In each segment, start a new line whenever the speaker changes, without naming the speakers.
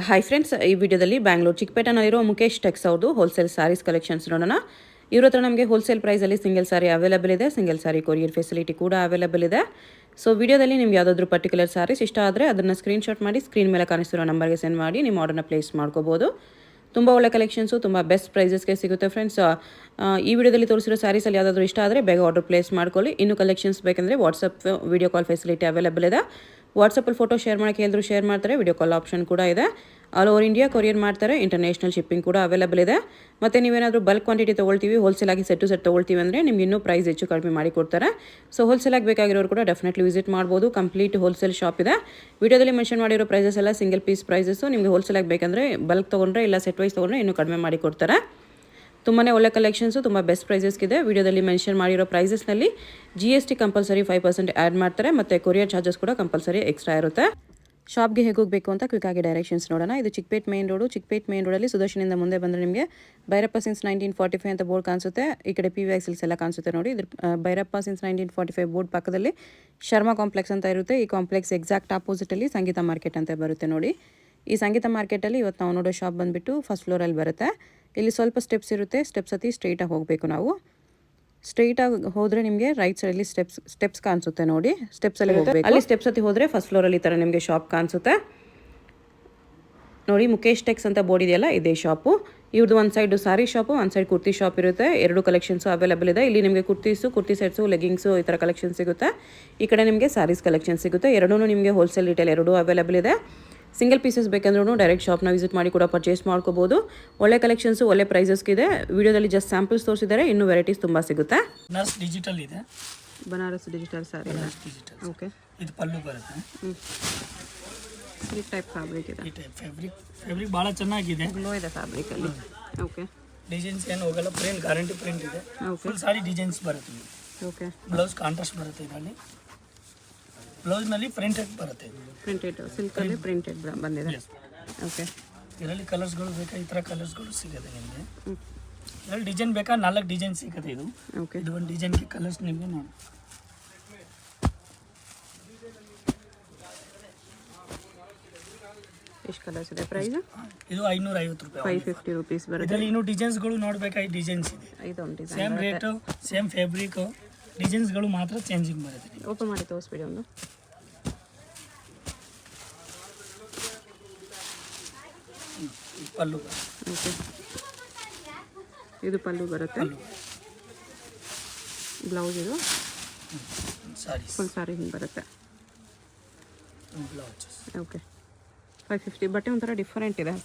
Hi friends, ಈ ವಿಡಿಯೋದಲ್ಲಿ Bangalore ಚಿಕ್ಕಪೇಟೆನಲ್ಲಿರೋ Mukesh text ಅವ್ರದ್ದು ಹೋಲ್ಸೇಲ್ ಸ್ಯಾರೀಸ್ ಕಲೆಕ್ಷನ್ಸ್ ನೋಡೋಣ. ಇವ್ರ ಹತ್ರ ನಮಗೆ ಹೋಲ್ಸೇಲ್ ಪ್ರೈಸಲ್ಲಿ ಸಿಂಗಲ್ ಸಾರಿ ಅವೈಲೇಬಲ್ ಇದೆ, ಸಿಂಗಲ್ ಸಾರಿ ಕೊರಿಯರ್ ಫೆಸಿಲಿಟಿ ಕೂಡ ಅವೈಲೇಬಲ್ ಇದೆ. ಸೊ ವಿಡಿಯೋದಲ್ಲಿ ನಿಮ್ಗೆ ಯಾವುದಾದ್ರೂ ಪರ್ಟಿಕ್ಯುಲರ್ ಸ್ಯಾರೀಸ್ ಇಷ್ಟ ಆದರೆ ಅದನ್ನು ಸ್ಕ್ರೀನ್ಶಾಟ್ ಮಾಡಿ ಸ್ಕ್ರೀನ್ ಮೇಲೆ ಕಾಣಿಸ್ತಿರೋ ನಂಬರ್ಗೆ ಸೆಂಡ್ ಮಾಡಿ ನಿಮ್ಮ ಆರ್ಡರ್ನ ಪ್ಲೇಸ್ ಮಾಡ್ಕೋಬೋದು. ತುಂಬ ಒಳ್ಳೆ ಕಲೆಕ್ಷನ್ಸು, ತುಂಬ ಬೆಸ್ಟ್ ಪ್ರೈಸಸ್ಗೆ ಸಿಗುತ್ತೆ ಫ್ರೆಂಡ್ಸ್. ಈ ವಿಡಿಯೋದಲ್ಲಿ ತೋರಿಸಿರೋ ಸ್ಯಾರೀಸಲ್ಲಿ ಯಾವುದಾದ್ರೂ ಇಷ್ಟ ಆದರೆ ಬೇಗ ಆರ್ಡರ್ ಪ್ಲೇಸ್ ಮಾಡ್ಕೊಳ್ಳಿ. ಇನ್ನು ಕಲೆಕ್ಷನ್ಸ್ ಬೇಕಂದರೆ WhatsApp video call facility available ಇದೆ. ವಾಟ್ಸಪ್ಪಲ್ಲಿ ಫೋಟೋ ಶೇರ್ ಮಾಡೋಕ್ಕೆ ಹೇಳಿದ್ರು ಶೇರ್ ಮಾಡ್ತಾರೆ. ವಿಡಿಯೋ ಕಾಲ್ ಆಪ್ಷನ್ ಕೂಡ ಇದೆ. ಆಲ್ ಓವರ್ ಇಂಡಿಯಾ ಕೊರಿಯರ್ ಮಾಡ್ತಾರೆ. ಇಂಟರ್ನ್ಯಾಷನಲ್ ಶಿಪ್ಪಿಂಗ್ ಕೂಡ ಅವೈಲೇಬಲ್ ಇದೆ. ಮತ್ತು ನೀವೇನಾದರೂ ಬಲ್ಕ್ ಕ್ವಾಂಟಿಟಿ ತೊಗೊಳ್ತೀವಿ, ಹೋಲ್ಸೇಲ್ ಆಗಿ ಸೆಟ್ ಟು ಸೆಟ್ ತೊಗೊಳ್ತೀವಿ ಅಂದರೆ ನಿಮ್ಗೆ ಇನ್ನೂ ಪ್ರೈಸ್ ಹೆಚ್ಚು ಕಡಿಮೆ ಮಾಡಿ ಕೊಡ್ತಾರೆ. ಸೊ ಹೋಲ್ಸೇಲ್ ಆಗಿ ಬೇಕಾಗಿರೋರು ಕೂಡ ಡೆಫಿನೆಟ್ಲಿ ವಿಸಿಟ್ ಮಾಡ್ಬೋದು. ಕಂಪ್ಲೀಟ್ ಹೋಲ್ಸೇಲ್ ಶಾಪ್ ಇದೆ. ವಿಡಿಯೋದಲ್ಲಿ ಮೆನ್ಷನ್ ಮಾಡಿರೋ ಪ್ರೈಸಸ್ ಎಲ್ಲ ಸಿಂಗಲ್ ಪೀಸ್ ಪ್ರೈಸಸ್ಸು. ನಿಮಗೆ ಹೋಲ್ಸೇಲ್ ಆಗಿ ಬೇಕಂದರೆ ಬಲ್ಕ್ ತೊಗೊಂಡ್ರೆ ಇಲ್ಲ ಸೆಟ್ ವೈಸ್ ತೊಗೊಂಡ್ರೆ ಇನ್ನೂ ಕಡಿಮೆ ಮಾಡಿ ಕೊಡ್ತಾರೆ. ತುಂಬಾ ಒಳ್ಳೆ ಕಲೆಕ್ಷನ್ಸು, ತುಂಬ ಬೆಸ್ಟ್ ಪ್ರೈಸಸ್ಗಿದೆ. ವಿಡಿಯೋದಲ್ಲಿ ಮೆನ್ಷನ್ ಮಾಡಿರೋ ಪ್ರೈಸಸ್ನಲ್ಲಿ GST ಕಂಪಲ್ಸರಿ 5% ಆ್ಯಡ್ ಮಾಡ್ತಾರೆ. ಮತ್ತು ಕೊರಿಯರ್ ಚಾರ್ಜಸ್ ಕೂಡ ಕಂಪಲ್ಸರಿ ಎಕ್ಸ್ಟ್ರಾ ಇರುತ್ತೆ. ಶಾಪ್ಗೆ ಹೇಗೆ ಹೋಗಬೇಕು ಅಂತ ಕ್ವಿಕ್ಕಾಗಿ ಡೈರೆಕ್ಷನ್ಸ್ ನೋಡೋಣ. ಇದು Chickpet main road. Chickpet main ರೋಡಲ್ಲಿ ಸುದರ್ಶನಿಂದ ಮುಂದೆ ಬಂದರೆ ನಿಮಗೆ ಭೈರಪ್ಪ ಸಿನ್ಸ್ 1945 ಅಂತ ಬೋರ್ಡ್ ಕಾಣಿಸುತ್ತೆ. ಈ ಕಡೆ PVI ಸಿಲ್ಕ್ಸ್ ಎಲ್ಲ ಕಾಣಿಸುತ್ತೆ ನೋಡಿ. ಇದ್ರ ಭೈರಪ್ಪ ಸಿನ್ಸ್ 1945 ಬೋರ್ಡ್ ಪಕ್ಕದಲ್ಲಿ ಶರ್ಮಾ ಕಾಂಪ್ಲೆಕ್ಸ್ ಅಂತ ಇರುತ್ತೆ. ಈ ಕಾಂಪ್ಲೆಕ್ಸ್ ಎಕ್ಸಾಕ್ಟ್ ಆಪೋಸಿಟಲ್ಲಿ ಸಂಗೀತ ಮಾರ್ಕೆಟ್ ಅಂತ ಬರುತ್ತೆ ನೋಡಿ. ಈ ಸಂಗೀತ ಮಾರ್ಕೆಟಲ್ಲಿ ಇವತ್ತು ನಾವು ನೋಡೋ ಶಾಪ್ ಬಂದುಬಿಟ್ಟು ಫಸ್ಟ್ ಫ್ಲೋರಲ್ಲಿ ಬರುತ್ತೆ. ಇಲ್ಲಿ ಸ್ವಲ್ಪ ಸ್ಟೆಪ್ಸ್ ಇರುತ್ತೆ. ಸ್ಟೆಪ್ಸ್ ಹತ್ತಿ ಸ್ಟ್ರೈಟಾಗಿ ಹೋಗಬೇಕು ನಾವು. ಸ್ಟ್ರೈಟಾಗಿ ಹೋದರೆ ನಿಮಗೆ ರೈಟ್ ಸೈಡಲ್ಲಿ ಸ್ಟೆಪ್ಸ್ ಕಾಣಿಸುತ್ತೆ ನೋಡಿ. ಸ್ಟೆಪ್ಸಲ್ಲಿ ಹೋಗಬೇಕು. ಅಲ್ಲಿ ಸ್ಟೆಪ್ಸ್ ಹತ್ತಿ ಹೋದರೆ ಫಸ್ಟ್ ಫ್ಲೋರಲ್ಲಿ ಈ ಥರ ನಿಮಗೆ ಶಾಪ್ ಕಾಣಿಸುತ್ತೆ ನೋಡಿ. ಮುಖೇಶ್ ಟೆಕ್ಸ್ ಅಂತ ಬೋರ್ಡ್ ಇದೆಯಲ್ಲ, ಇದೇ ಶಾಪು. ಇವ್ರದ್ದು ಒಂದು ಸೈಡು ಸಾರಿ ಶಾಪು, ಒಂದು ಸೈಡ್ ಕುರ್ತಿ ಶಾಪ್ ಇರುತ್ತೆ. ಎರಡು ಕಲೆಕ್ಷನ್ಸು ಅವೈಲೇಬಲ್ ಇದೆ. ಇಲ್ಲಿ ನಿಮಗೆ ಕುರ್ತಿ ಸೆಟ್ಸು, ಲೆಗಿಂಗ್ಸು ಈ ಥರ ಕಲೆಕ್ಷನ್ ಸಿಗುತ್ತೆ. ಈ ಕಡೆ ನಿಮಗೆ ಸ್ಯಾರೀಸ್ ಕಲೆಕ್ಷನ್ ಸಿಗುತ್ತೆ. ಎರಡೂ ನಿಮಗೆ ಹೋಲ್ಸೇಲ್ ರಿಟೇಲ್ ಎರಡೂ ಅವೈಲೇಬಲ್ ಇದೆ. ಸಿಂಗಲ್ ಪೀಸಸ್ ಬೇಕಂದ್ರೂ ಡೈರೆಕ್ಟ್ ಶಾಪ್ನ ವಿಸಿಟ್ ಮಾಡಿ ಕೂಡ ಪರ್ಚೇಸ್ ಮಾಡ್ಕೋಬೋದು. ಒಳ್ಳೆ ಕಲೆಕ್ಷನ್ಸು, ಒಳ್ಳೆ ಪ್ರೈಸಸ್ಗಿದೆ. ವಿಡಿಯೋದಲ್ಲಿ ಜಸ್ಟ್ ಸ್ಯಾಂಪಲ್ಸ್ ತೋರಿಸಿದ್ದಾರೆ. ಇನ್ನೂ ವೆರೈಟೀಸ್ ತುಂಬ ಸಿಗುತ್ತೆ.
ಬನಾರಸ್ ಡಿಜಿಟಲ್ ಇದೆ.
ಬನಾರಸ್ ಡಿಜಿಟಲ್ ಸಾರಿ. ಓಕೆ,
ಇದು ಪಲ್ಲು ಬರುತ್ತೆ.
ಈ ಟೈಪ್ ಫ್ಯಾಬ್ರಿಕ್ ಇದೆ.
ಈ ಟೈಪ್ ಫ್ಯಾಬ್ರಿಕ್ ಭಾಳ ಚೆನ್ನಾಗಿದೆ.
ಗ್ಲೋ ಇದೆ ಫ್ಯಾಬ್ರಿಕಲ್ಲಿ. ಓಕೆ,
ಡಿಸೈನ್ಸ್ ಏನು ಹೋಗಲ್ಲ. ಪ್ರಿಂಟ್ ಗ್ಯಾರಂಟಿ ಪ್ರಿಂಟ್ ಇದೆ. ಫುಲ್ ಸಾರಿ ಡಿಸೈನ್ಸ್ ಬರುತ್ತೆ.
ಓಕೆ,
ಬ್ಲೌಸ್ ಕಾಂಟ್ರಾಸ್ಟ್ ಬರುತ್ತೆ. ಇದರಲ್ಲಿ ಬ್ಲೌಸ್ನಲ್ಲಿ ಪ್ರಿಂಟೆಡ್ ಬರುತ್ತೆ.
ಪ್ರಿಂಟೆಡ್ ಸಿಲ್ಕಲ್ಲಿ ಪ್ರಿಂಟೆಡ್ ಬಂದಿದೆ. ಓಕೆ,
ಇದರಲ್ಲಿ ಕಲರ್ಸ್ಗಳು ಬೇಕಾ, ಈ ಥರ ಕಲರ್ಸ್ಗಳು ಸಿಗುತ್ತೆ ನಿಮಗೆ. ಇದರಲ್ಲಿ ಡಿಸೈನ್ ಬೇಕಾ, 4 ಡಿಸೈನ್ ಸಿಗುತ್ತೆ. ಇದು
ಓಕೆ,
ಇದು ಒಂದು ಡಿಸೈನ್ಗೆ ಕಲರ್ಸ್ ನಿಮಗೆ ನೋಡಿ.
ಎಷ್ಟು ಕಲರ್ಸ್ ಇದೆ? ಪ್ರೈಸ್
ಇದು 550 ರೂಪಾಯಿ.
550 ರೂಪೀಸ್ ಬರುತ್ತೆ.
ಇದರಲ್ಲಿ ಇನ್ನೂ ಡಿಸೈನ್ಸ್ಗಳು ನೋಡಬೇಕಾ, ಈ ಡಿಸೈನ್ಸ್ ಇದೆ.
ಇದೊಂದು design
same rate, same fabric, ಡಿಸೈನ್ಸ್ಗಳು ಮಾತ್ರ ಚೇಂಜಿಂಗ್ ಬರುತ್ತೆ.
ಓಪನ್ ಮಾಡಿ ತೋರಿಸ್ಬಿಡಿ ಒಂದು.
ಪಲ್ಲು.
ಓಕೆ, ಇದು ಪಲ್ಲು ಬರುತ್ತೆ. ಬ್ಲೌಸ್ ಇದು
ಸಾರಿ
ಫುಲ್ ಸಾರಿ ಹಿಂಗೆ ಬರುತ್ತೆ.
ಬ್ಲೌಸ್.
ಓಕೆ, 550. ಬಟ್ಟೆ ಒಂಥರ ಡಿಫರೆಂಟ್ ಇದೆ.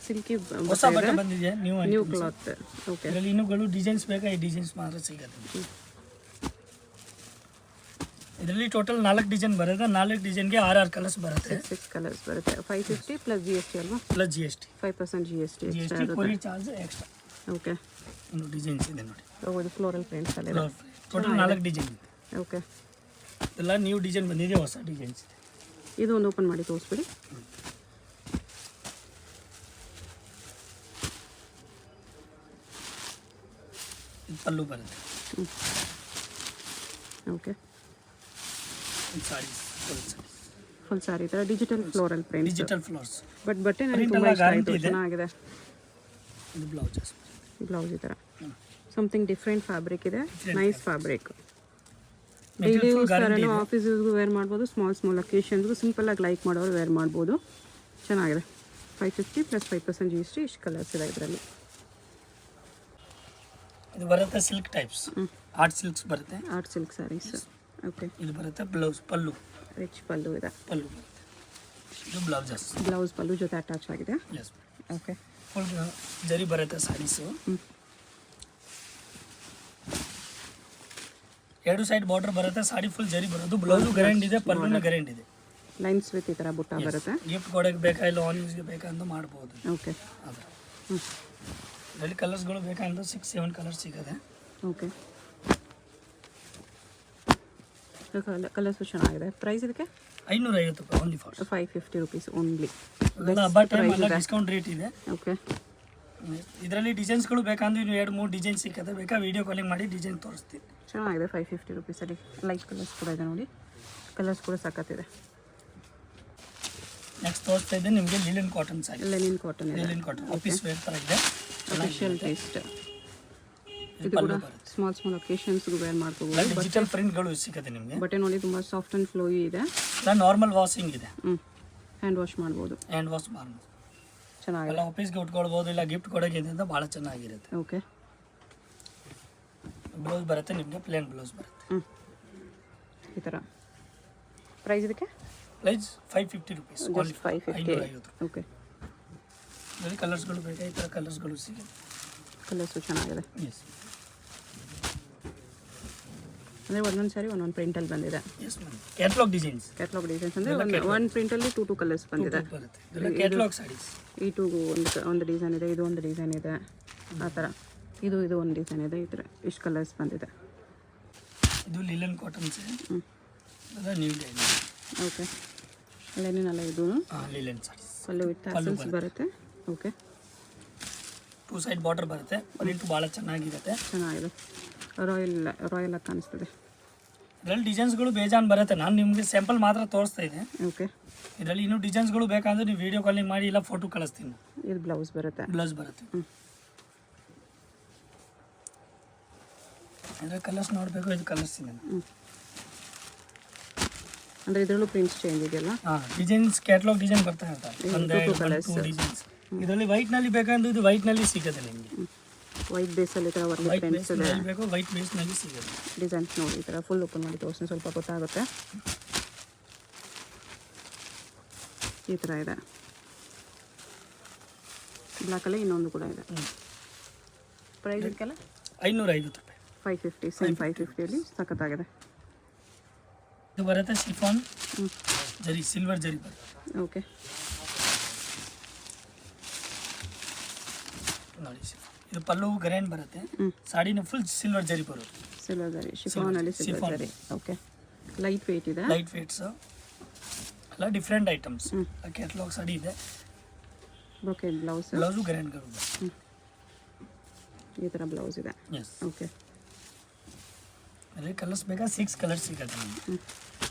ಸಿಲ್ಕಿ
ಹೊಸ ಬಟ್ಟೆ ಬಂದಿದೆ,
ನ್ಯೂ ಕ್ಲಾತ್. ಓಕೆ,
ಇದರಲ್ಲಿ ಇನ್ನೂಗಳು ಡಿಸೈನ್ಸ್ ಬೇಕಾ, ಈ ಡಿಸೈನ್ಸ್ ಮಾತ್ರ ಸಿಗುತ್ತೆ. ಇದರಲ್ಲಿ ಟೋಟಲ್ 4 ಡಿಸೈನ್ ಬರುತ್ತೆ. 4 ಡಿಸೈನ್ಗೆ 6 ಕಲರ್ಸ್ ಬರುತ್ತೆ.
6 ಕಲರ್ಸ್ ಬರುತ್ತೆ. 550 ಪ್ಲಸ್ GST ಅಲ್ವಾ?
Plus GST.
5% GST ಎಕ್ಸ್ಟ್ರಾ ಇರುತ್ತೆ.
Courier charge extra.
ಓಕೆ,
ಒಂದು ಡಿಸೈನ್ಸ್ ಇದೆ ನೋಡಿ.
ಇದು ಫ್ಲೋರಲ್ ಪ್ರಿಂಟ್ಸ್ ಅಲ್ಲಿ ಇದೆ.
ಟೋಟಲ್ 4 ಡಿಸೈನ್ ಇದೆ.
ಓಕೆ,
ಎಲ್ಲ ನ್ಯೂ ಡಿಸೈನ್ ಬಂದಿದೆ, ಹೊಸ ಡಿಸೈನ್ಸ್ ಇದೆ.
ಇದು ಒಂದು ಓಪನ್ ಮಾಡಿ ತೋರಿಸ್ಬಿಡಿ.
ಇದು ಪಲ್ಲು ಬರುತ್ತೆ.
ಓಕೆ,
ಸಾರೀಸ್
ಫುಲ್ ಸಾರಿ ಥರ digital floral print.
Digital floors.
But ಬಟ್ಟೆ ನನಗೆ ತುಂಬ ಇಷ್ಟ ಆಯಿತು, ಚೆನ್ನಾಗಿದೆ.
ಇದು ಬ್ಲೌಸಸ್.
ಬ್ಲೌಸ್ ಈ ಥರ ಸಮಥಿಂಗ್ ಡಿಫ್ರೆಂಟ್ ಫ್ಯಾಬ್ರಿಕ್ ಇದೆ. Nice fabric. ಡೈಲಿ ಯೂಸ್ ಥರನೂ ಆಫೀಸ್ ಯೂಸ್ಗೂ ವೇರ್ ಮಾಡ್ಬೋದು. ಸ್ಮಾಲ್ ಅಕೇಶನ್ಸ್ಗೂ ಸಿಂಪಲ್ಲಾಗಿ ಲೈಕ್ ಮಾಡೋರು ವೇರ್ ಮಾಡ್ಬೋದು. ಚೆನ್ನಾಗಿದೆ. 550 ಪ್ಲಸ್ 5% GST. ಇಷ್ಟು ಕಲರ್ಸ್ ಇದೆ ಇದರಲ್ಲಿ.
ಇದು ಬರುತ್ತೆ ಸಿಲ್ಕ್ ಟೈಪ್ಸ್. ಆರ್ಟ್ ಸಿಲ್ಕ್ಸ್ ಬರುತ್ತೆ.
Art silk sarees. ಓಕೆ,
ಇದು ಬರುತ್ತೆ ಬ್ಲೌಸ್. ಪಲ್ಲು
ರಿಚ್ ಪಲ್ಲು ಇದೆ.
ಪಲ್ಲು ಬರುತ್ತೆ. ಇದು ಬ್ಲೌಸಸ್.
ಬ್ಲೌಸ್ ಪಲ್ಲು ಜೊತೆ ಅಟ್ಯಾಚ್ ಆಗಿದೆ.
ಎಸ್.
ಓಕೆ,
ಫುಲ್ ಜರಿ ಬರುತ್ತೆ ಸಾರೀಸು. 2 ಸೈಡ್ ಬಾರ್ಡರ್ ಬರುತ್ತೆ. ಸಾರಿ ಫುಲ್ ಜರಿ ಬರೋದು. ಬ್ಲೌಸು ಗ್ಯಾರಂಟಿ ಇದೆ, ಪಲ್ಲುನ ಗ್ಯಾರಂಟಿ ಇದೆ.
ಲೈನ್ಸ್ ವಿತ್ ಈ ಥರ ಬುಟ್ಟ ಬರುತ್ತೆ.
ಗಿಫ್ಟ್ ಕೊಡೋಕ್ಕೆ ಬೇಕಾ, ಇಲ್ಲ ಆನ್ ಯೂಸ್ಗೆ ಬೇಕಾ ಅಂತ ಮಾಡ್ಬೋದು.
ಓಕೆ,
ಇದರಲ್ಲಿ ಕಲರ್ಸ್ಗಳು ಬೇಕಂದ್ರೆ 6-7 ಕಲರ್ಸ್ ಸಿಗುತ್ತೆ.
ಓಕೆ, ಕಲರ್ಸು ಚೆನ್ನಾಗಿದೆ. ಪ್ರೈಸ್ ಇದಕ್ಕೆ
550 ರೂಪಾಯಿ. Only for
550 rupees only.
ಹಬ್ಬ ಟೈಮ್ ಎಲ್ಲ ಡಿಸ್ಕೌಂಟ್ ರೇಟ್ ಇದೆ.
ಓಕೆ,
ಇದರಲ್ಲಿ ಡಿಸೈನ್ಸ್ಗಳು ಬೇಕಂದ್ರೆ ಇನ್ನು 2-3 ಡಿಸೈನ್ ಸಿಕ್ಕತ್ತೆ. ಬೇಕಾ ವಿಡಿಯೋ ಕಾಲಿಂಗ್ ಮಾಡಿ ಡಿಸೈನ್ ತೋರಿಸ್ತೀನಿ.
ಚೆನ್ನಾಗಿದೆ. 550 ರೂಪೀಸಲ್ಲಿ ಲೈಟ್ ಕಲರ್ಸ್ ಕೂಡ ಇದೆ ನೋಡಿ. ಕಲರ್ಸ್ ಕೂಡ ಸಖತ್ತಿದೆ.
ನೆಕ್ಸ್ಟ್ ತೋರಿಸ್ತಾ ಇದೆ ನಿಮಗೆ ಲಿಲಿನ್ ಕಾಟನ್ ಸ್ಯಾರಿ.
ಲೆನಿನ್ ಕಾಟನ್ ಇದೆ,
ಲಿಲಿನ್ ಕಾಟನ್ ಆಫೀಸ್ ವೇರ್ ಥರ ಇದೆ.
Official taste. ಇದು ಕೂಡ ಸ್ಮಾಲ್ ಒಕೇಶನ್ಸ್ಗೂ ವೇರ್ ಮಾಡ್ಕೋಬೋದು.
ಡಿಜಿಟಲ್ ಪ್ರಿಂಟ್ಗಳು ಸಿಗುತ್ತೆ ನಿಮಗೆ.
ಬಟ್ಟೆ ನೋಡಿ ತುಂಬ ಸಾಫ್ಟ್ ಆ್ಯಂಡ್ ಫ್ಲೋಯಿ ಇದೆ.
ನಾರ್ಮಲ್ ವಾಷಿಂಗ್ ಇದೆ.
ಹ್ಯಾಂಡ್ ವಾಶ್ ಮಾಡ್ಬೋದು.
ಹ್ಯಾಂಡ್ ವಾಶ್ ಮಾಡ್ಬೋದು.
ಚೆನ್ನಾಗಿದೆ.
ಎಲ್ಲ ಆಫೀಸ್ಗೆ ಉಟ್ಕೊಳ್ಬೋದು, ಇಲ್ಲ ಗಿಫ್ಟ್ ಕೊಡೋಕೆ ಅಂತ ಭಾಳ ಚೆನ್ನಾಗಿರುತ್ತೆ.
ಓಕೆ.
ಬ್ಲೌಸ್ ಬರುತ್ತೆ ನಿಮಗೆ, ಪ್ಲೇನ್ ಬ್ಲೌಸ್ ಬರುತ್ತೆ.
ಈ ಥರ ಪ್ರೈಸ್ ಇದಕ್ಕೆ
ಪ್ರೈಸ್ 550 rupees.
ಜಸ್ಟ್ 550. ಓಕೆ.
ಇದರಲ್ಲಿ ಕಲರ್ಸ್ಗಳು ಬೇಕಾ, ಈ ಥರ ಕಲರ್ಸ್ಗಳು ಸಿಗುತ್ತೆ.
ಕಲರ್ಸು ಚೆನ್ನಾಗಿದೆ.
ಎಸ್
ಅಂದರೆ ಒಂದೊಂದು ಸಾರಿ ಒಂದೊಂದು ಪ್ರಿಂಟಲ್ಲಿ ಬಂದಿದೆ.
Yes ma'am. ಕ್ಯಾಟ್ಲಾಗ್ ಡಿಸೈನ್ಸ್
ಅಂದರೆ ಒಂದು ಪ್ರಿಂಟಲ್ಲಿ ಟೂ ಕಲರ್ಸ್ ಬಂದಿದೆ.
ಬರುತ್ತೆ. ಇದೆಲ್ಲ ಕ್ಯಾಟ್ಲಾಗ್ ಸ್ಯಾರೀಸ್.
ಈ ಟೂಗೂ ಒಂದು ಡಿಸೈನ್ ಇದೆ, ಇದು ಒಂದು ಡಿಸೈನ್ ಇದೆ, ಆ ಥರ. ಇದು ಒಂದು ಡಿಸೈನ್ ಇದೆ, ಈ ಥರ ಇಷ್ಟು ಕಲರ್ಸ್ ಬಂದಿದೆ.
ಇದು ಲಿಲನ್ ಕಾಟನ್ಸ್. ಅದರ ನ್ಯೂ ಡಿಸೈನ್.
ಓಕೆ. ಲೆನಿನಲ್ಲ ಇದು.
ಲಿಲನ್ ಸ್ಯಾರೀಸ್.
ಪಲ್ಲು ವಿತ್ ಟ್ಯಾಸಲ್ಸ್ ಬರುತ್ತೆ. ಓಕೆ.
2 side ಬಾರ್ಡರ್ ಬರುತ್ತೆ. ಪ್ರಿಂಟ್ ಭಾಳ ಚೆನ್ನಾಗಿರುತ್ತೆ.
ಚೆನ್ನಾಗಿದೆ. ರಾಯಲ್ ಆಗಿ ಕಾಣಿಸ್ತದೆ.
ಇದರಲ್ಲಿ ಡಿಸೈನ್ಸ್ಗಳು ಬೇಜಾನ್ ಬರುತ್ತೆ. ನಾನು ನಿಮಗೆ ಸ್ಯಾಂಪಲ್ ಮಾತ್ರ ತೋರಿಸ್ತಾ ಇದೆ.
ಓಕೆ.
ಇದರಲ್ಲಿ ಇನ್ನೂ ಡಿಸೈನ್ಸ್ಗಳು ಬೇಕಂದ್ರೆ ನೀವು ವಿಡಿಯೋ ಕಾಲಿಂಗ್ ಮಾಡಿ, ಇಲ್ಲ ಫೋಟೋ ಕಳಿಸ್ತೀನಿ.
ಇದು ಬ್ಲೌಸ್ ಬರುತ್ತೆ.
ಬ್ಲೌಸ್ ಬರುತ್ತೆ. ಇದರ ಕಲರ್ಸ್ ನೋಡಬೇಕು. ಇದು ಕಲರ್ಸ್ ಇದೆ.
ಅಂದರೆ ಇದರಲ್ಲೂ ಪ್ರಿಂಟ್ಸ್ ಚೇಂಜ್ ಇದೆಯಲ್ಲ.
ಡಿಸೈನ್ಸ್ ಕ್ಯಾಟ್ಲಾಗ್ ಡಿಸೈನ್ ಬರ್ತಾ ಇರ್ತಾರೆ. ಒಂದೇ 2 ಡಿಸೈನ್ಸ್. ಇದರಲ್ಲಿ ವೈಟ್ನಲ್ಲಿ ಬೇಕಂದ್ರೆ ಇದು ವೈಟ್ನಲ್ಲಿ ಸಿಗುತ್ತೆ ನಿಮಗೆ.
ವೈಟ್ ಬೇಸಲ್ಲಿ ಈ ಥರ ವರ್ಕ್
ವೈಟ್
ಪ್ರಿಂಟ್ಸ್ ಇದೆ.
ಬೇಕು, ವೈಟ್ ಬೇಸ್ನಲ್ಲಿ ಸಿಗುತ್ತೆ.
ಡಿಸೈನ್ಸ್ ನೋಡಿ, ಈ ಥರ ಫುಲ್ ಓಪನ್ ಮಾಡಿ ತೋರಿಸಿ ಸ್ವಲ್ಪ ಗೊತ್ತಾಗುತ್ತೆ. ಈ ಥರ ಇದೆ. ಬ್ಲ್ಯಾಕಲ್ಲಿ ಇನ್ನೊಂದು ಕೂಡ ಇದೆ. ಪ್ರೈಸ್ ಇದಕ್ಕೆಲ್ಲ
550 ರೂಪಾಯಿ.
550. ಸೇಮ್ 550ಯಲ್ಲಿ ಸಖತ್ತಾಗಿದೆ.
ಇದು ಬರುತ್ತೆ ಶಿಫಾನ್ ಜರಿ, ಸಿಲ್ವರ್ ಜರಿ ಬರುತ್ತೆ.
ಓಕೆ.
ನೋಡಿ, ಇದು ಪಲ್ಲು ಗ್ರ್ಯಾಂಡ್ ಬರುತ್ತೆ. ಸಾಡಿನ ಫುಲ್ ಸಿಲ್ವರ್ ಜರಿ ಬರುತ್ತೆ.
ಸಿಲ್ವರ್ ಜರಿ, ಶಿಫಾನಲ್ಲಿ ಸಿಲ್ವರ್ ಜರಿ. ಓಕೆ. ಲೈಟ್ ವೆಯ್ಟ್ ಇದೆ.
ಲೈಟ್ ವೇಟ್ಸ್ ಎಲ್ಲ ಡಿಫ್ರೆಂಟ್ ಐಟಮ್ಸ್. ಕ್ಯಾಟ್ಲಾಗ್ ಸಾಡಿ ಇದೆ.
ಓಕೆ.
ಬ್ಲೌಸು ಗ್ರ್ಯಾಂಡ್ಗಳು ಬರುತ್ತೆ.
ಈ ಥರ ಬ್ಲೌಸ್ ಇದೆ.
ಎಸ್.
ಓಕೆ.
ಅದೇ ಕಲರ್ಸ್ ಬೇಕಾ 6 ಕಲರ್ಸ್ ಸಿಗುತ್ತೆ ನಿಮಗೆ.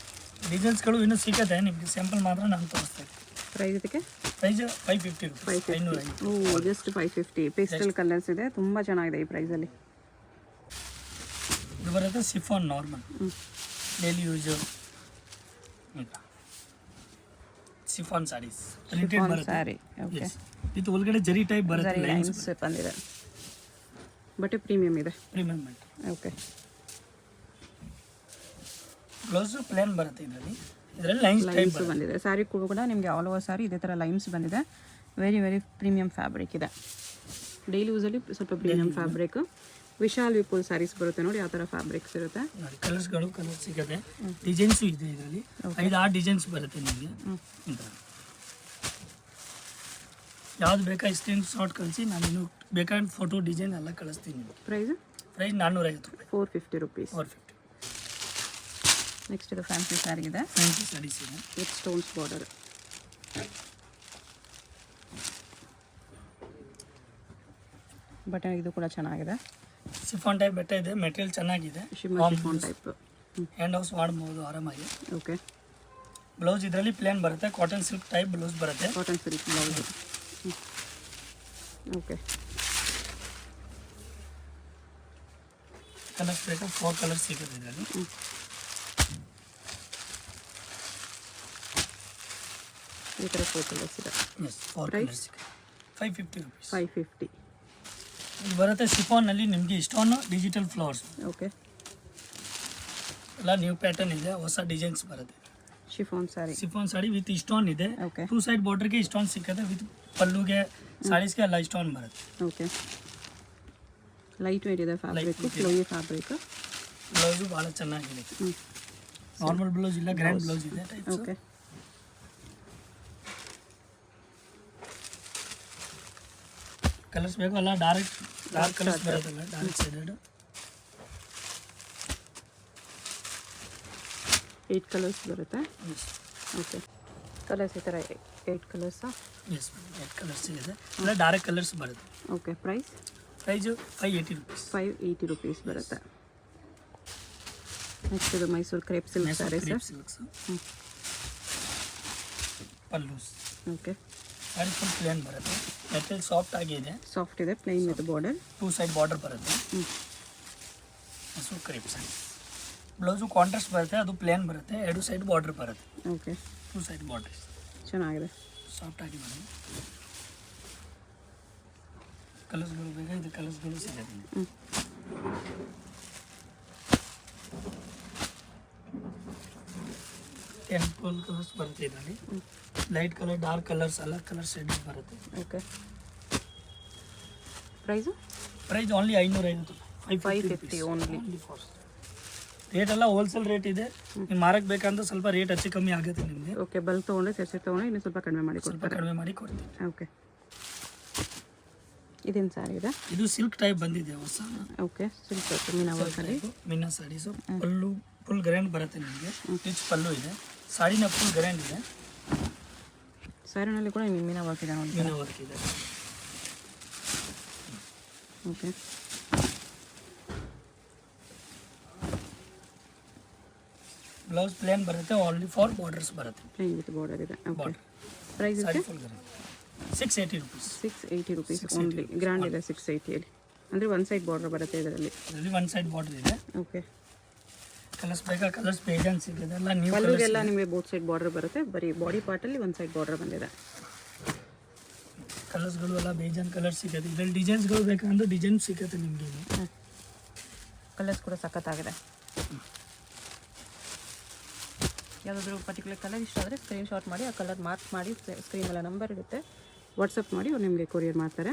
ಡಿಸೈನ್ಸ್ಗಳು ಇನ್ನೂ ಸಿಗುತ್ತೆ ನಿಮಗೆ, ಸ್ಯಾಂಪಲ್ ಮಾತ್ರ ನಾನು ತೋರಿಸ್ತಾ ಇದ್ದೀನಿ.
ಪ್ರೈಸ್ ಇದಕ್ಕೆ
ಪ್ರೈಸ್ 550 ರೂಪಾಯಿ. 550.
ಓ, ಜಸ್ಟ್ 550. ಪೇಸ್ಟಲ್ ಕಲರ್ಸ್ ಇದೆ, ತುಂಬ ಚೆನ್ನಾಗಿದೆ ಈ ಪ್ರೈಸಲ್ಲಿ.
ಇದು ಬರುತ್ತೆ chiffon normal daily use chiffon sarees. Printed ಬರುತ್ತೆ.
ಸ್ಯಾರಿ. ಓಕೆ.
ಇದು ಒಳಗಡೆ ಜರಿ ಟೈಪ್ ಬರುತ್ತೆ.
ಲೈನ್ಸ್ ಬಂದಿದೆ. ಬಟ್ಟೆ ಪ್ರೀಮಿಯಂ ಇದೆ.
ಪ್ರೀಮಿಯಂ.
ಓಕೆ.
ಬ್ಲೌಸು ಪ್ಲೇನ್ ಬರುತ್ತೆ. ಇದರಲ್ಲಿ ಲೈನ್ಸ್ ಟೈಪ್
ಬಂದಿದೆ. ಸ್ಯಾರಿ ಕೂಡ ನಿಮಗೆ ಆಲ್ ಓವರ್ ಸ್ಯಾರಿ ಇದೇ ಥರ ಲೈನ್ಸ್ ಬಂದಿದೆ. ವೆರಿ ಪ್ರೀಮಿಯಂ ಫ್ಯಾಬ್ರಿಕ್ ಇದೆ. ಡೈಲಿ ಯೂಸಲ್ಲಿ ಸ್ವಲ್ಪ ಪ್ರೀಮಿಯಂ ಫ್ಯಾಬ್ರಿಕ್. ವಿಶಾಲ್ ವಿಪುಲ್ ಸ್ಯಾರೀಸ್ ಬರುತ್ತೆ ನೋಡಿ, ಆ ಥರ ಫ್ಯಾಬ್ರಿಕ್ಸ್ ಇರುತ್ತೆ.
ನೋಡಿ, ಕಲರ್ಸ್ ಸಿಗುತ್ತೆ. ಡಿಸೈನ್ಸು ಇದೆ ಇದರಲ್ಲಿ. 5-6 ಡಿಸೈನ್ಸ್ ಬರುತ್ತೆ ನಿಮಗೆ. ಯಾವ್ದು ಬೇಕಾ ಸ್ಕ್ರೀನ್ ಶಾಟ್ ಕಳಿಸಿ, ನಾನು ಇನ್ನೂ ಬೇಕಾದ ಫೋಟೋ ಡಿಸೈನ್ ಎಲ್ಲ ಕಳಿಸ್ತೀನಿ.
ಪ್ರೈಸ್
450 ರೂಪಾಯಿ.
450 rupees.
450.
ನೆಕ್ಸ್ಟ್ ಇದು ಫ್ಯಾನ್ಸಿ ಸ್ಯಾರಿ ಇದೆ.
ಫ್ಯಾನ್ಸಿ ಸ್ಯಾರೀಸ್ ಇದೆ
ವಿತ್ ಸ್ಟೋನ್ಸ್ ಬಾರ್ಡರ್. ಬಟ್ಟೆ ಇದು ಕೂಡ ಚೆನ್ನಾಗಿದೆ.
ಸಿಫಾನ್ ಟೈಪ್ ಬಟ್ಟೆ ಇದೆ. ಮೆಟೀರಿಯಲ್ ಚೆನ್ನಾಗಿದೆ.
Chiffon type.
ಹ್ಯಾಂಡ್ ವಾಶ್ ಮಾಡ್ಬೋದು ಆರಾಮಾಗಿ.
ಓಕೆ.
ಬ್ಲೌಸ್ ಇದರಲ್ಲಿ ಪ್ಲೇನ್ ಬರುತ್ತೆ. ಕಾಟನ್ ಸಿಲ್ಕ್ ಟೈಪ್ ಬ್ಲೌಸ್ ಬರುತ್ತೆ.
Cotton silk blouse. Okay.
Colours ಬೇಕಾ 4 ಕಲರ್ಸ್ ಸಿಗುತ್ತೆ ಇದರಲ್ಲಿ.
ಈ ಥರ 4 ಕಲರ್ಸ್ ಇದೆ.
ಎಸ್. 4 ಕಲರ್ಸ್ ಸಿಗುತ್ತೆ. 550 ರೂಪೀಸ್.
550.
ಇದು ಬರುತ್ತೆ ಸಿಫಾನ್ನಲ್ಲಿ ನಿಮಗೆ ಇಷ್ಟೊಂದು ಡಿಜಿಟಲ್ ಫ್ಲವರ್ಸ್.
ಓಕೆ.
ಎಲ್ಲ ನ್ಯೂ ಪ್ಯಾಟರ್ನ್ ಇದೆ, ಹೊಸ ಡಿಸೈನ್ಸ್ ಬರುತ್ತೆ.
ಶಿಫಾನ್ ಸ್ಯಾರಿ.
ಸಿಫಾನ್ ಸಾಡಿ ವಿತ್ ಇಸ್ಟೋನ್ ಇದೆ.
ಓಕೆ.
2 ಸೈಡ್ ಬಾರ್ಡರ್ಗೆ ಇಸ್ಟೋನ್ ಸಿಕ್ಕತ್ತೆ. ವಿತ್ ಪಲ್ಲುಗೆ ಸಾರೀಸ್ಗೆ ಎಲ್ಲ ಇಸ್ಟೋನ್ ಬರುತ್ತೆ.
ಓಕೆ. ಲೈಟ್ ವೇಟ್ ಇದೆ ಫ್ಯಾಬ್ರಿಕ್, ಫ್ಲೋಯಿ ಫ್ಯಾಬ್ರಿಕ್.
ಬ್ಲೌಸು ಭಾಳ ಚೆನ್ನಾಗಿದೆ. ನಾರ್ಮಲ್ ಬ್ಲೌಸ್ ಇಲ್ಲ, ಗ್ರ್ಯಾಂಡ್ ಬ್ಲೌಸ್ ಇದೆ.
ಓಕೆ.
ಕಲರ್ಸ್ ಬೇಕು ಅಲ್ಲ, ಡಾರ್ಕ್ ಕಲರ್ಸ್ ಬರುತ್ತಲ್ಲ, ಡಾರ್ಕ್ ಶೇಡೆಡ್.
8 ಕಲರ್ಸ್ ಬರುತ್ತೆ. ಓಕೆ. ಕಲರ್ಸ್ ಈ ಥರ 8 ಕಲರ್ಸಾ?
ಎಸ್, 8 ಕಲರ್ಸ್ ಇದೆ. ಎಲ್ಲ ಡಾರ್ಕ್ ಕಲರ್ಸ್ ಬರುತ್ತೆ.
ಓಕೆ. Price
580 rupees.
580 rupees ಬರುತ್ತೆ. ನೆಕ್ಸ್ಟ್ ಇದು Mysore crepe silk saris.
Pallus.
Okay,
sari full plain ಬರುತ್ತೆ, ಮೆಟೀರಿಯಲ್ ಸಾಫ್ಟ್ ಆಗಿದೆ,
ಸಾಫ್ಟ್ ಇದೆ, plain with border.
2 side border ಬರುತ್ತೆ.
ಹ್ಞೂ,
ಸೊ ಕ್ರೇಪ್ ಸಾರಿ. ಬ್ಲೌಸು ಕಾಂಟ್ರಾಸ್ಟ್ ಬರುತ್ತೆ, ಅದು ಪ್ಲೇನ್ ಬರುತ್ತೆ, 2 ಸೈಡ್ ಬಾರ್ಡರ್ ಬರುತ್ತೆ,
ಓಕೆ,
2 ಸೈಡ್ ಬಾರ್ಡರ್
ಚೆನ್ನಾಗಿದೆ.
ಸಾಫ್ಟ್ ಆಗಿ ಬರುತ್ತೆ. ಕಲರ್ಸ್ಗಳು ಬೇಕಾ, ಇದು ಕಲರ್ಸ್ಗಳು ಸಿಗುತ್ತೆ.
ಹ್ಞೂ,
ಟೆಂಪಲ್ ಕಲರ್ಸ್ ಬರುತ್ತೆ ಇದರಲ್ಲಿ. ಲೈಟ್ ಕಲರ್, ಡಾರ್ಕ್ ಕಲರ್ಸ್, ಎಲ್ಲ ಕಲರ್ ಶೇಡ್ ಬರುತ್ತೆ.
Okay, price
price only 550,
550 only.
Rate ಎಲ್ಲ ಹೋಲ್ಸೇಲ್ ರೇಟ್ ಇದೆ. ನೀವು ಮಾರಕ್ಕೆ ಬೇಕಂದ್ರೆ ಸ್ವಲ್ಪ ರೇಟ್ ಹೆಚ್ಚು ಕಮ್ಮಿ ಆಗುತ್ತೆ ನಿಮಗೆ.
ಓಕೆ, ಬಲ್ಕ್ ತೊಗೊಂಡ್ರೆ ಸೆಟ್ ತೊಗೊಂಡ್ರೆ ಇನ್ನೂ ಸ್ವಲ್ಪ ಕಡಿಮೆ ಮಾಡಿ
ಸ್ವಲ್ಪ
ಕೊಡ್ತಾರೆ.
ಕಡಿಮೆ ಮಾಡಿ ಕೊಡ್ತೀವಿ.
ಓಕೆ, ಇದೇನು ಸ್ಯಾರಿ ಇದೆ?
ಇದು ಸಿಲ್ಕ್ ಟೈಪ್ ಬಂದಿದೆ ಹೊಸ.
ಓಕೆ, ಸಿಲ್ಕ್ ಮೀನಾ ವರ್ಕಲ್ಲಿ
ಮೀನಾ ಸಾರೀಸು. ಪಲ್ಲು ಫುಲ್ ಗ್ರ್ಯಾಂಡ್ ಬರುತ್ತೆ ನಿಮಗೆ, ರಿಚ್ ಪಲ್ಲು ಇದೆ, ಸಾಡಿನ ಫುಲ್ ಗ್ರ್ಯಾಂಡ್ ಇದೆ,
ಸ್ಯಾರಿನಲ್ಲಿ ಕೂಡ ನಿಮಗೆ ಮೀನಾ ವರ್ಕ್ ಇದೆ ನೋಡಿ.
ಮೀನಾ ವರ್ಕ್ ಇದೆ.
ಓಕೆ,
ಬ್ಲೌಸ್ ಪ್ಲೇನ್ ಬರುತ್ತೆ, ಓನ್ಲಿ ಫಾರ್ ಬಾರ್ಡರ್ಸ್ ಬರುತ್ತೆ.
ಪ್ಲೈನ್ ವಿತ್ ಬಾರ್ಡರ್ ಇದೆ. ಓಕೆ,
ಬಾರ್ಡರ್
ಪ್ರೈಸ್
ಸಾಡಿ
ಇದೆ
full grand 680 rupees.
680 rupees only. Grand ಇದೆ 680ಅಲ್ಲಿ, ಅಂದರೆ ಒನ್ ಸೈಡ್ ಬಾರ್ಡರ್ ಬರುತ್ತೆ ಇದರಲ್ಲಿ.
ಇದರಲ್ಲಿ 1 ಸೈಡ್ ಬಾರ್ಡರ್ ಇದೆ.
ಓಕೆ,
ಕಲರ್ಸ್ ಬೇಕಾ, ಕಲರ್ಸ್ ಬೇಜಾನ್ ಸಿಗುತ್ತೆ, ಎಲ್ಲ ನ್ಯೂ
ಪಲ್ಲುಗೆಲ್ಲ ನಿಮಗೆ ಬೋತ್ ಸೈಡ್ ಬಾರ್ಡರ್ ಬರುತ್ತೆ, ಬರೀ ಬಾಡಿ ಪಾರ್ಟಲ್ಲಿ ಒನ್ ಸೈಡ್ ಬಾರ್ಡರ್ ಬಂದಿದೆ.
ಕಲರ್ಸ್ಗಳು ಎಲ್ಲ ಬೇಜಾನ್ ಕಲರ್ಸ್ ಸಿಗುತ್ತೆ. ಇದರಲ್ಲಿ ಡಿಸೈನ್ಸ್ಗಳು ಬೇಕಂದ್ರೆ ಡಿಸೈನ್ ಸಿಗುತ್ತೆ ನಿಮಗೆ.
ಕಲರ್ಸ್ ಕೂಡ ಸಖತ್ತಾಗಿದೆ. ಯಾವುದಾದ್ರೂ ಪರ್ಟಿಕ್ಯುಲರ್ ಕಲರ್ ಇಷ್ಟ ಆದರೆ ಸ್ಕ್ರೀನ್ಶಾಟ್ ಮಾಡಿ, ಆ ಕಲರ್ ಮಾರ್ಕ್ ಮಾಡಿ, ಸ್ಕ್ರೀನೆಲ್ಲ ನಂಬರ್ ಇರುತ್ತೆ, ವಾಟ್ಸಪ್ ಮಾಡಿ ಅವ್ರು ನಿಮಗೆ ಕೊರಿಯರ್ ಮಾಡ್ತಾರೆ.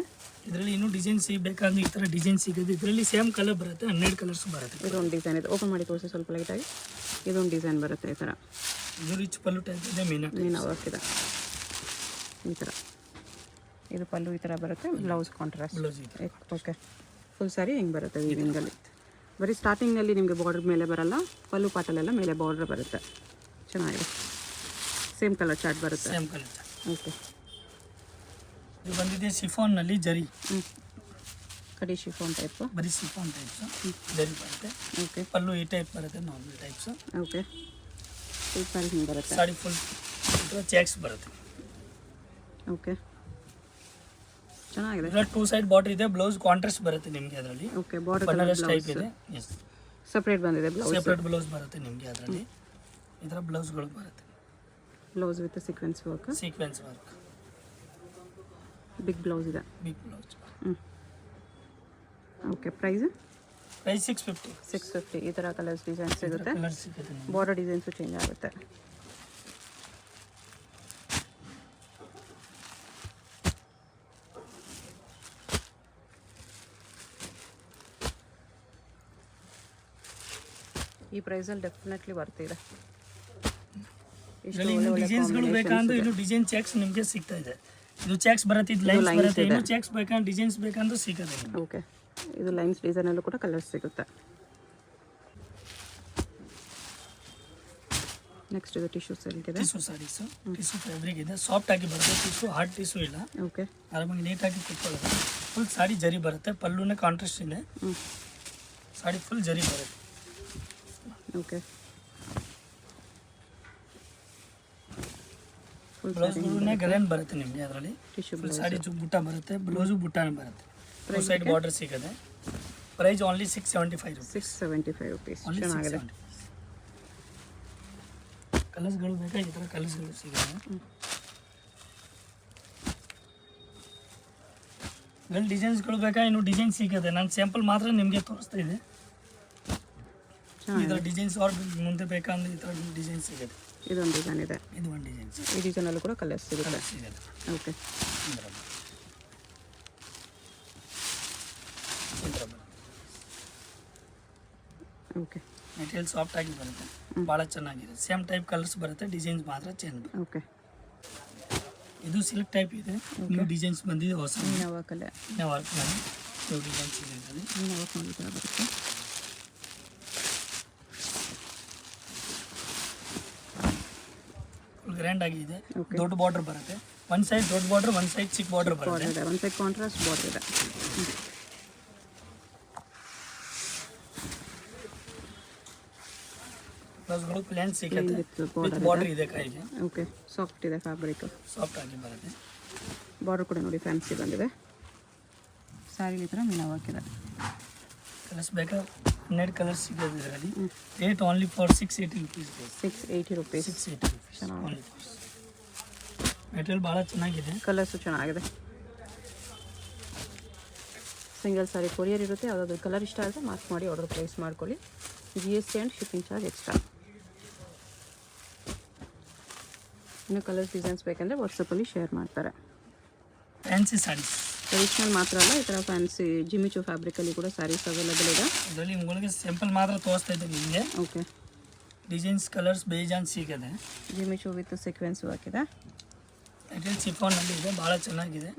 ಇದರಲ್ಲಿ ಇನ್ನೂ ಡಿಸೈನ್ ಸಿಗಬೇಕಂದ್ರೆ ಈ ಥರ ಡಿಸೈನ್ ಸಿಗುತ್ತೆ. ಇದರಲ್ಲಿ ಸೇಮ್ ಕಲರ್ ಬರುತ್ತೆ, 12 ಕಲರ್ಸ್ ಬರುತ್ತೆ.
ಇದೊಂದು ಡಿಸೈನ್ ಇದೆ, ಓಪನ್ ಮಾಡಿ ತೋರಿಸಿ ಸ್ವಲ್ಪ ಲೈಟಾಗಿ. ಇದೊಂದು ಡಿಸೈನ್ ಬರುತ್ತೆ ಈ ಥರ,
ಇದು ರಿಚ್ ಪಲ್ಲು ಟೈಪ್ ಇದೆ,
ಮೀನಾ ವರ್ಕ್ ಇದೆ ಈ ಥರ. ಇದು ಪಲ್ಲು ಈ ಥರ ಬರುತ್ತೆ, ಬ್ಲೌಸ್ ಕಾಂಟ್ರಾಸ್ಟ್.
ಬ್ಲೌಸ್ ಇದೆ.
ಓಕೆ, ಫುಲ್ ಸ್ಯಾರಿ ಹಿಂಗೆ ಬರುತ್ತೆ ವೀವಿಂಗಲ್ಲಿ. ಬರೀ ಸ್ಟಾರ್ಟಿಂಗಲ್ಲಿ ನಿಮಗೆ ಬಾರ್ಡರ್ ಮೇಲೆ ಬರಲ್ಲ, ಪಲ್ಲು ಪಾಟಲೆಲ್ಲ ಮೇಲೆ ಬಾರ್ಡರ್ ಬರುತ್ತೆ. ಚೆನ್ನಾಗಿದೆ, ಸೇಮ್ ಕಲರ್ ಚಾರ್ಟ್ ಬರುತ್ತೆ.
Same colour.
ಓಕೆ,
ಇದು ಬಂದಿದೆ ಶಿಫಾನ್ನಲ್ಲಿ ಜರಿ,
ಕಡಿ ಶಿಫಾನ್ ಟೈಪ್.
ಬರೀ ಶಿಫಾನ್ ಟೈಪ್ಸ್ ಜರಿ ಬರುತ್ತೆ.
ಓಕೆ,
ಪಲ್ಲು ಈ ಟೈಪ್ ಬರುತ್ತೆ, normal types.
Okay, full sari ಹಿಂಗೆ ಬರುತ್ತೆ.
ಸಾಡಿ ಫುಲ್ ಚೆಕ್ಸ್ ಬರುತ್ತೆ.
ಓಕೆ, ಚೆನ್ನಾಗಿದೆ.
ಇದರಲ್ಲಿ 2 ಸೈಡ್ ಬಾರ್ಡರ್ ಇದೆ, ಬ್ಲೌಸ್ ಕಾಂಟ್ರಾಸ್ಟ್ ಬರುತ್ತೆ ನಿಮಗೆ ಅದರಲ್ಲಿ.
ಓಕೆ, ಬಾರ್ಡರ್
ಬನಾರಸ್ ಟೈಪ್ ಇದೆ. ಎಸ್,
ಸಪ್ರೇಟ್ ಬಂದಿದೆ ಬ್ಲೌಸ್.
ಸೆಪರೇಟ್ ಬ್ಲೌಸ್ ಬರುತ್ತೆ ನಿಮಗೆ ಅದರಲ್ಲಿ. ಈ ಥರ ಬ್ಲೌಸ್ಗಳು ಬರುತ್ತೆ,
blouse with sequence work,
sequence work,
big blouse ಇದೆ.
Big blouse.
Okay, price
650.
650. ಈ ಥರ ಕಲರ್ಸ್ ಡಿಸೈನ್ಸ್ ಸಿಗುತ್ತೆ,
ಕಲರ್ ಸಿಗುತ್ತೆ ನಿಮಗೆ.
ಬಾರ್ಡರ್ ಡಿಸೈನ್ಸು ಚೇಂಜ್ ಆಗುತ್ತೆ. ಈ ಪ್ರೈಸಲ್ಲಿ ಡೆಫಿನೆಟ್ಲಿ ಬರ್ತಿದೆ.
ಇದರಲ್ಲಿ ಇನ್ನು ಡಿಸೈನ್ಸ್ಗಳು ಬೇಕಂದ್ರೆ ಇನ್ನು ಡಿಸೈನ್ ಚೆಕ್ಸ್ ನಿಮಗೆ ಸಿಗ್ತಾ ಇದೆ. ಇದು ಚೆಕ್ಸ್ ಬರುತ್ತೆ, ಇದು ಲೈನ್ಸ್ ಬರುತ್ತೆ. ಇನ್ನು ಚೆಕ್ಸ್ ಬೇಕಂದ್ರೆ ಡಿಸೈನ್ಸ್ ಬೇಕಂದ್ರೆ ಸಿಗುತ್ತೆ ನಿಮಗೆ.
ಓಕೆ, ಇದು ಲೈನ್ಸ್ ಡಿಸೈನಲ್ಲೂ ಕೂಡ ಕಲರ್ಸ್ ಸಿಗುತ್ತೆ. ನೆಕ್ಸ್ಟ್ ಇದು ಟಿಶ್ಯೂ ಸಿಲ್ಕ್ ಇದೆ.
ಟಿಶ್ಯೂ ಸಾರೀಸು, ಟಿಶ್ಯೂ ಫ್ಯಾಬ್ರಿಕ್ ಇದೆ, ಸಾಫ್ಟ್ ಆಗಿ ಬರುತ್ತೆ. ಟಿಶ್ಯೂ ಹಾರ್ಡ್ ಟಿಶ್ಯೂ ಇಲ್ಲ,
ಓಕೆ,
ಆರಾಮಾಗಿ ನೀಟಾಗಿ ಕುತ್ಕೊಳ್ಳೋದು. ಫುಲ್ ಸಾಡಿ ಜರಿ ಬರುತ್ತೆ, ಪಲ್ಲುನೇ ಕಾಂಟ್ರಾಸ್ಟ್ ಇದೆ, ಸಾಡಿ ಫುಲ್ ಜರಿ ಬರುತ್ತೆ.
ಓಕೆ,
ಬ್ಲೌಸ್ಗಳೇ ಗ್ರ್ಯಾಂಡ್ ಬರುತ್ತೆ ನಿಮಗೆ ಅದರಲ್ಲಿ.
ಟಿಶ್ಯೂ
ಫುಲ್ ಸಾಡಿ ಬುಟ್ಟ ಬರುತ್ತೆ, ಬ್ಲೌಸು ಬುಟ್ಟಾನೇ ಬರುತ್ತೆ, 2 ಸೈಡ್ ಬಾರ್ಡರ್ ಸಿಗುತ್ತೆ. Price only 675 rupees.
675 rupees.
Only
ಚೆನ್ನಾಗಿದೆ.
675. ಕಲರ್ಸ್ಗಳು ಬೇಕಾ, ಈ ಥರ ಕಲರ್ಸ್ಗಳು ಸಿಗುತ್ತೆ. ಇದರಲ್ಲಿ ಡಿಸೈನ್ಸ್ಗಳು ಬೇಕಾ, ಇನ್ನು ಡಿಸೈನ್ ಸಿಗುತ್ತೆ. ನಾನು ಸ್ಯಾಂಪಲ್ ಮಾತ್ರ ನಿಮಗೆ ತೋರಿಸ್ತಾ ಇದೆ. ಈ ಥರ ಡಿಸೈನ್ಸ್ ಅವ್ರ ಮುಂದೆ ಬೇಕಂದ್ರೆ ಈ ಥರ ಡಿಸೈನ್ ಸಿಗುತ್ತೆ.
ಇದೊಂದು ಡಿಸೈನ್ ಇದೆ,
ಇದು ಒಂದು ಡಿಸೈನ್ಸ್.
ಈ ಡಿಸೈನಲ್ಲೂ ಕೂಡ ಕಲರ್ಸ್ ಸಿಗುತ್ತೆ.
ಕಲರ್ ಸಿಗುತ್ತೆ.
ಓಕೆ, ಓಕೆ,
ಮೆಟೀರಿಯಲ್ ಸಾಫ್ಟ್ ಆಗಿ ಬರುತ್ತೆ, ಭಾಳ ಚೆನ್ನಾಗಿದೆ. ಸೇಮ್ ಟೈಪ್ ಕಲರ್ಸ್ ಬರುತ್ತೆ, ಡಿಸೈನ್ಸ್ ಮಾತ್ರ ಚೇಂಜ್.
ಓಕೆ,
ಇದು ಸಿಲ್ಕ್ ಟೈಪ್ ಇದೆ, ನ್ಯೂ ಡಿಸೈನ್ಸ್ ಬಂದಿದೆ ಹೊಸ.
ಮೀನಾ ವರ್ಕಲ್ಲೇ
ವರ್ಕ್ ಮಾಡಿ ನ್ಯೂ ಡಿಸೈನ್ಸ್ ಇದೆ ಇದರಲ್ಲಿ.
ಮೀನಾ ವರ್ಕ್ ಮಾಡಿ ಥರ ಬರುತ್ತೆ.
ಫುಲ್ ಗ್ರ್ಯಾಂಡ್ ಆಗಿದೆ,
Okay.
ದೊಡ್ಡ ಬಾರ್ಡರ್ ಬರುತ್ತೆ. ಒಂದು ಸೈಡ್ ದೊಡ್ಡ ಬಾರ್ಡರ್, ಒಂದು ಸೈಡ್ ಚಿಕ್ಕ ಬಾರ್ಡರ್
ಬಾರ್ಡರ್
ಬರುತ್ತೆ.
ಇದೆ, ಒಂದು ಸೈಡ್ ಕಾಂಟ್ರಾಸ್ಟ್ ಬಾರ್ಡರ್ ಇದೆ.
ಬ್ಲೌಸ್ಗಳು ಪ್ಲೇನ್ ಸಿಗುತ್ತೆ
ವಿತ್
ವಿತ್
ಬಾರ್ಡರ್
ಬಾರ್ಡರ್ ಇದೆ ಕೈಗೆ,
ಓಕೆ ಸಾಫ್ಟ್ ಇದೆ ಫ್ಯಾಬ್ರಿಕ್,
ಸಾಫ್ಟ್ ಆಗಿ ಬರುತ್ತೆ.
ಬಾರ್ಡರ್ ಕೂಡ ನೋಡಿ ಫ್ಯಾನ್ಸಿ ಬಂದಿದೆ. ಸ್ಯಾರಿ ಈ ಥರ ಮೀನಾ ವರ್ಕ್ ಇದೆ.
ಕಲರ್ಸ್ ಬೇಕಾ 12 ಕಲರ್ಸ್ ಸಿಗೋದು ಇದರಲ್ಲಿ. Rate only for 680 rupees.
680 rupees.
680 rupees only. Material ಭಾಳ ಚೆನ್ನಾಗಿದೆ,
ಕಲರ್ಸು ಚೆನ್ನಾಗಿದೆ. ಸಿಂಗಲ್ ಸಾರಿ ಕೊರಿಯರ್ ಇರುತ್ತೆ. ಯಾವುದಾದ್ರು ಕಲರ್ ಇಷ್ಟ ಆದರೆ ಮಾರ್ಕ್ ಮಾಡಿ ಆರ್ಡರ್ ಪ್ಲೇಸ್ ಮಾಡ್ಕೊಳ್ಳಿ. GST and shipping charge extra. ಇನ್ನು ಕಲರ್ಸ್ ಡಿಸೈನ್ಸ್ ಬೇಕಂದರೆ ವಾಟ್ಸಪ್ಪಲ್ಲಿ ಶೇರ್ ಮಾಡ್ತಾರೆ.
ಫ್ಯಾನ್ಸಿ ಸ್ಯಾರೀಸ್
ಟ್ರೆಡಿಷ್ನಲ್ ಮಾತ್ರ ಅಲ್ಲ, ಈ ಥರ ಫ್ಯಾನ್ಸಿ ಜಿಮಿಚು ಫ್ಯಾಬ್ರಿಕಲ್ಲಿ ಕೂಡ ಸ್ಯಾರೀಸ್ ಅವೈಲೇಬಲ್ ಇದೆ.
ಇದರಲ್ಲಿ ನಿಮಗೆ ಸಿಂಪಲ್ ಮಾತ್ರ ತೋರಿಸ್ತಾ ಇದ್ದೀನಿ ನಿಮಗೆ.
ಓಕೆ,
ಡಿಸೈನ್ಸ್ ಕಲರ್ಸ್ ಬೇಜಾನ್ ಸಿಗುತ್ತೆ.
ಜಿಮಿಚು ವಿತ್ ಸೀಕ್ವೆನ್ಸ್ ಹಾಕಿದೆ.
ಮೆಟೀರಿಯಲ್ ಚಿಫಾನಲ್ಲಿ ಇದೆ, ಭಾಳ ಚೆನ್ನಾಗಿದೆ.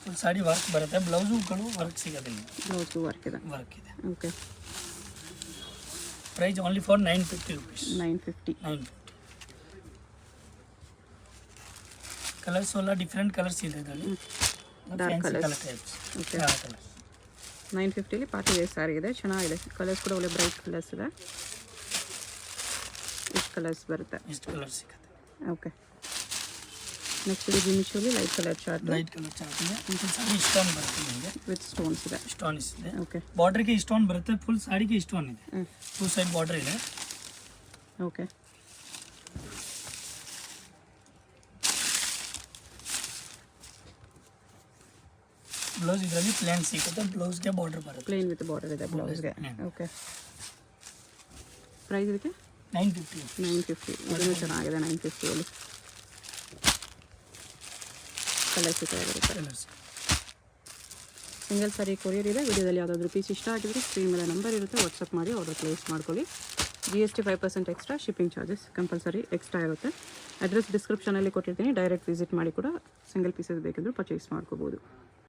ಫುಲ್ ಸಾಡಿ ವರ್ಕ್ ಬರುತ್ತೆ, ಬ್ಲೌಸುಗಳು ವರ್ಕ್ ಸಿಗುತ್ತೆ ನಿಮಗೆ.
ಬ್ಲೌಸ್ಗೂ ವರ್ಕ್ ಇದೆ.
ವರ್ಕ್ ಇದೆ.
Okay,
price only for 950 rupees.
950.
950. Colours ಎಲ್ಲ ಡಿಫ್ರೆಂಟ್ ಕಲರ್ಸ್ ಇದೆ ಇದರಲ್ಲಿ.
Dark
colour
colours.
Types.
Okay,
colours
950ಲಿ ಪಾರ್ಟಿ ವೇರ್ ಸ್ಯಾರಿ ಇದೆ. ಚೆನ್ನಾಗಿದೆ. ಕಲರ್ಸ್ ಕೂಡ ಒಳ್ಳೆ ಬ್ರೈಟ್ ಕಲರ್ಸ್ ಇದೆ. ಇಷ್ಟು ಕಲರ್ಸ್ ಬರುತ್ತೆ.
ಇಷ್ಟು ಕಲರ್ ಸಿಗುತ್ತೆ.
ಓಕೆ, ನೆಕ್ಸ್ಟ್ ಇದು ಜಿಮಿಚುಲಿ light colour chart
light colour chart ಇದೆ. ಫುಲ್ ಸಾಡಿ ಸ್ಟೋನ್ ಬರುತ್ತೆ ನಿಮಗೆ.
ವಿತ್ ಸ್ಟೋನ್ಸ್ ಇದೆ.
ಸ್ಟೋನ್ ಇದೆ.
ಓಕೆ,
ಬಾರ್ಡ್ರಿಗೆ ಸ್ಟೋನ್ ಬರುತ್ತೆ, ಫುಲ್ ಸಾಡಿಗೆ ಸ್ಟೋನ್ ಇದೆ. ಟೂ ಸೈಡ್ ಬಾರ್ಡರ್ ಇದೆ.
ಓಕೆ,
ಬ್ಲೌಸ್ ಇದರಲ್ಲಿ ಪ್ಲೇನ್ ಸಿಗುತ್ತೆ, ಬ್ಲೌಸ್ಗೆ ಬಾರ್ಡರ್ ಬರುತ್ತೆ.
ಪ್ಲೇನ್ ವಿತ್ ಬಾರ್ಡರ್ ಇದೆ ಬ್ಲೌಸ್ಗೆ. ಓಕೆ, ಪ್ರೈಸ್ ಇದಕ್ಕೆ
950.
950. ಇದನ್ನು ಚೆನ್ನಾಗಿದೆ. 950ಅಲ್ಲಿ ಕಲರ್ಸ್ ಈ ಥರ ಬರುತ್ತೆ.
ಕಲರ್ಸ್
ಸಿಂಗಲ್ ಸಾರಿ ಕೊರಿಯರ್ ಇದೆ. ವಿಡಿಯೋದಲ್ಲಿ ಯಾವುದಾದ್ರು ಪೀಸ್ ಇಷ್ಟ ಆಗಿದ್ರೆ ಸ್ಕ್ರೀನ್ ಮೇಲೆ ನಂಬರ್ ಇರುತ್ತೆ, ವಾಟ್ಸಪ್ ಮಾಡಿ ಆರ್ಡರ್ ಪ್ಲೇಸ್ ಮಾಡ್ಕೊಳ್ಳಿ. GST 5% extra, shipping charges compulsory extra ಇರುತ್ತೆ. ಅಡ್ರೆಸ್ ಡಿಸ್ಕ್ರಿಪ್ಷನಲ್ಲಿ ಕೊಟ್ಟಿರ್ತೀನಿ, ಡೈರೆಕ್ಟ್ ವಿಸಿಟ್ ಮಾಡಿ ಕೂಡ ಸಿಂಗಲ್ ಪೀಸಸ್ ಬೇಕಿದ್ದರೂ ಪರ್ಚೇಸ್ ಮಾಡ್ಕೋಬೋದು.